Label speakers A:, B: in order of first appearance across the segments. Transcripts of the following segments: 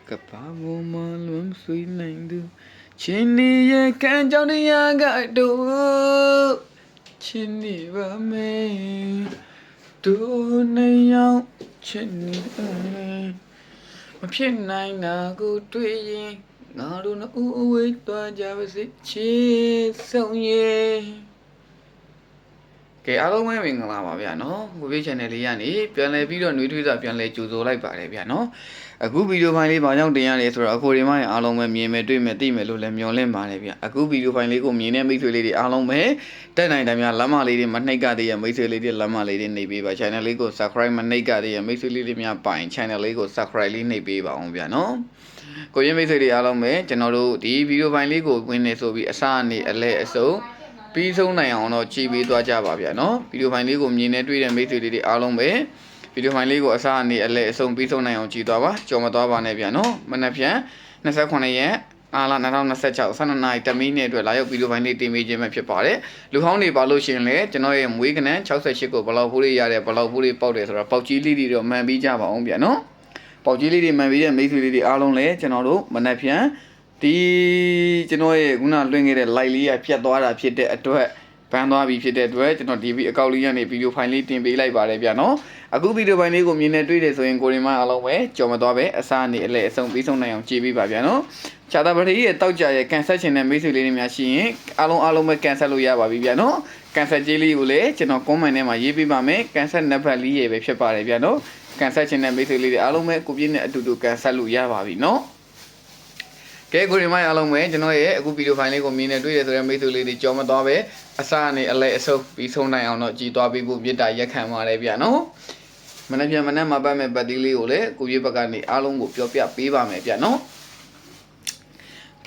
A: ကဘာမမလွန်ဆွေးနိုင်သူချင်းနေရဲ့ကံကြောင့်တရားကတော့ချင်းနေပါမယ်တို့နေရောက်ချင်းနေတယ်မဖြစ်နိုင်တာကိုတွေ့ရင်ငါတို့နှစ်ဦးအဝေးသွားကြပါစေချစ်ဆုံးရဲ့ကဲအားလုံးပဲမင်္ဂလာပါဗျာနော်ကိုပြေး channel လေးကနေပြန်လည်ပြီးတော့နှွေးထွေးစွာပြန်လည်ကြိုဆိုလိုက်ပါတယ်ဗျာနော်အခုဗီဒီယိုဖိုင်လေးဘာကြောင့်တင်ရလဲဆိုတော့အခုဒီမှာအားလုံးပဲမြင်မယ်တွေ့မယ်သိမယ်လို့လည်းမျှော်လင့်ပါတယ်ဗျာအခုဗီဒီယိုဖိုင်လေးကိုမြင်တဲ့မိတ်ဆွေလေးတွေအားလုံးပဲတက်နိုင်တယ်များလမ်းမလေးတွေမနှိပ်ကြသေးရမိတ်ဆွေလေးတွေလမ်းမလေးတွေနှိပ်ပေးပါ channel လေးကို subscribe မနှိပ်ကြသေးရမိတ်ဆွေလေးတွေများပိုင် channel လေးကို subscribe လေးနှိပ်ပေးပါအောင်ဗျာနော်ကိုရင်မိတ်ဆွေတွေအားလုံးပဲကျွန်တော်တို့ဒီဗီဒီယိုဖိုင်လေးကိုဝင်နေဆိုပြီးအစအနေအလဲအစုံပြီးဆုံးနိုင်အောင်တော့ကြည်ပေးသွားကြပါဗျာနော်ဗီဒီယိုဖိုင်လေးကိုမြင်နေတွေ့တဲ့မိတ်ဆွေလေးတွေအားလုံးပဲဗီဒီယိုဖိုင်လေးကိုအစအနေအလဲအစုံပြီးဆုံးနိုင်အောင်ကြည်သွားပါကြော်မသွားပါနဲ့ဗျာနော်မနက်ဖြန်28ရက်အားလာ2026 12နာရီတမီးနဲ့အတွက်လာရောက်ဗီဒီယိုဖိုင်လေးတင်ပေးခြင်းပဲဖြစ်ပါတယ်လူဟောင်းတွေပါလို့ရှိရင်လည်းကျွန်တော်ရဲ့မွေးကနန်း68ကိုဘလောက်ဖိုးလေးရတဲ့ဘလောက်ဖိုးလေးပေါက်တယ်ဆိုတော့ပေါက်ကြီးလေးတွေတော့မှန်ပြီးကြပါအောင်ဗျာနော်ပေါက်ကြီးလေးတွေမှန်ပြီးတဲ့မိတ်ဆွေလေးတွေအားလုံးလည်းကျွန်တော်တို့မနက်ဖြန်ဒီကျွန်တော်ရဲ့ခုနလွှင့်ခဲ့တဲ့ live လေးရဖြတ်သွားတာဖြစ်တဲ့အတွက်ဘန်းသွားပြီဖြစ်တဲ့အတွက်ကျွန်တော် DV အကောင့်လေးကနေဗီဒီယိုဖိုင်လေးတင်ပေးလိုက်ပါတယ်ဗျာနော်အခုဗီဒီယိုဖိုင်လေးကိုမြင်နေတွေ့တယ်ဆိုရင်ကိုရင်မအားလုံးပဲကြော်မသွားပဲအစားအနေအလဲအဆုံးပြီးဆုံးနိုင်အောင်ကြည့်ပေးပါဗျာနော်ခြာတာပတိရဲ့တောက်ကြရဲ့ကန်ဆက်ချင်တဲ့မိတ်ဆွေလေးတွေများရှိရင်အားလုံးပဲကန်ဆက်လို့ရပါပြီဗျာနော်ကန်ဆက်ကြီးလေးကိုလည်းကျွန်တော် comment ထဲမှာရေးပေးပါမယ်ကန်ဆက်နံပါတ်လေးရေပဲဖြစ်ပါတယ်ဗျာနော်ကန်ဆက်ချင်တဲ့မိတ်ဆွေလေးတွေအားလုံးပဲကိုပြည့်နဲ့အတူတူကန်ဆက်လို့ရပါပြီနော်ကဲကိုရီမိုင်းအားလုံးပဲကျွန်တော်ရဲ့အခုဗီဒီယိုဖိုင်လေးကိုမြင်နေတွေ့ရဆိုတဲ့မိတ်ဆွေလေးတွေကြော်မသွားပဲအစအနေအလဲအဆုပ်ပြီးဆုံးနိုင်အောင်တော့ကြည်သွားပြီးဖို့မြစ်တာရက်ခံပါတယ်ဗျာနော်မနေ့ပြန်မနေ့မှာပတ်မဲ့ပတ်တီးလေးကိုလည်းကိုကြီးဘက်ကနေအားလုံးကိုပြောပြပေးပါမယ်ဗျာနော်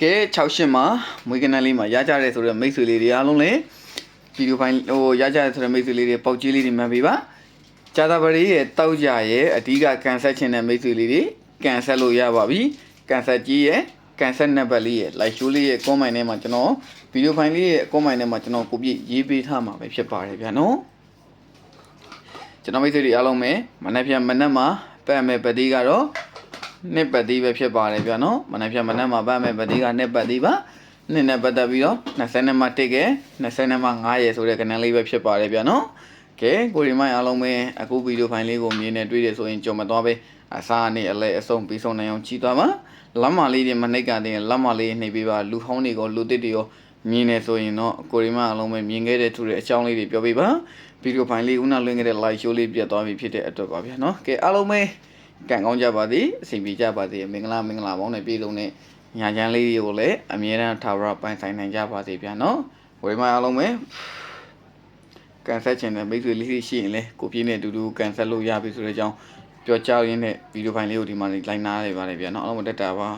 A: ကဲ68မှာမွေးကနန်းလေးမှာရကြတဲ့ဆိုတဲ့မိတ်ဆွေလေးတွေအားလုံးလည်းဗီဒီယိုဖိုင်ရကြတဲ့ဆိုတဲ့မိတ်ဆွေလေးတွေပေါက်ကြီးလေးတွေမှန်ပြီပါဂျာတာပရီရဲ့တောက်ကြရဲ့အဓိကကန်ဆက်ခြင်းတဲ့မိတ်ဆွေလေးတွေကန်ဆက်လို့ရပါပြီကန်ဆက်ကြီးရဲ့ကန်ဆက်နံပါတ်လေးရဲ့ like show လေးရဲ့ comment ထဲမှာကျွန်တော်ဗီဒီယိုဖိုင်လေးရဲ့ comment ထဲမှာကျွန်တော်ကိုပြည့်ရေးပေးထားမှာပဲဖြစ်ပါတယ်ဗျာနော်ကျွန်တော်မိတ်ဆွေတွေအားလုံးပဲမနက်ဖြန်မနက်မှာပတ်မဲ့ပတ်တီးကတော့နှစ်ပတ်တီးပဲဖြစ်ပါတယ်ဗျာနော်မနက်ဖြန်မနက်မှာပတ်မဲ့ပတ်တီးကနှစ်ပတ်တီးပါနှစ်နဲ့ပတ်သက်ပြီးတော့20မှာ1ကဲ20မှာ9ရယ်ဆိုတဲ့ကဏ္ဍလေးပဲဖြစ်ပါတယ်ဗျာနော်ကဲကိုရီမိုင်းအားလုံးပဲအခုဗီဒီယိုဖိုင်လေးကိုမြင်နေတွေ့တယ်ဆိုရင်ကြော်မသွားပဲအစားအနေအလဲအဆုံးပြီးဆုံးနိုင်အောင်ကြည့်သွားပါလမ်းမလေးတွေမနှိပ်ကြတဲ့လမ်းမလေးနှိပ်ပေးပါလူဟောင်းတွေကိုလူတစ်တွေရောမြင်နေဆိုရင်တော့ကိုရီမအားလုံးပဲမြင်ခဲ့တဲ့သူတွေအကြောင်းလေးတွေပြောပေးပါဗီဒီယိုဖိုင်လေးဦးနာလွှင့်ခဲ့တဲ့ live show လေးပြတ်သွားပြီဖြစ်တဲ့အတွက်ပါဗျာနော်ကဲအားလုံးပဲကံကောင်းကြပါသည်အစီအပြေကြပါသည်မင်္ဂလာပေါင်းနဲ့ပြည်လုံးနဲ့ညာချမ်းလေးတွေကိုလည်းအမြဲတမ်းထာဝရပိုင်ဆိုင်နိုင်ကြပါစေဗျာနော်ကိုရီမအားလုံးပဲကန်ဆက်ချင်တဲ့မိတ်ဆွေလေးရှိရင်လည်းကိုပြည့်နဲ့အတူတူကန်ဆက်လို့ရပြီဆိုတဲ့အကြောင်းပြောကြားရင်းနဲ့ဗီဒီယိုဖိုင်လေးကိုဒီမှာလိုက်နားရပါတယ်ဗျာနော်အားလုံးတက်တာပါ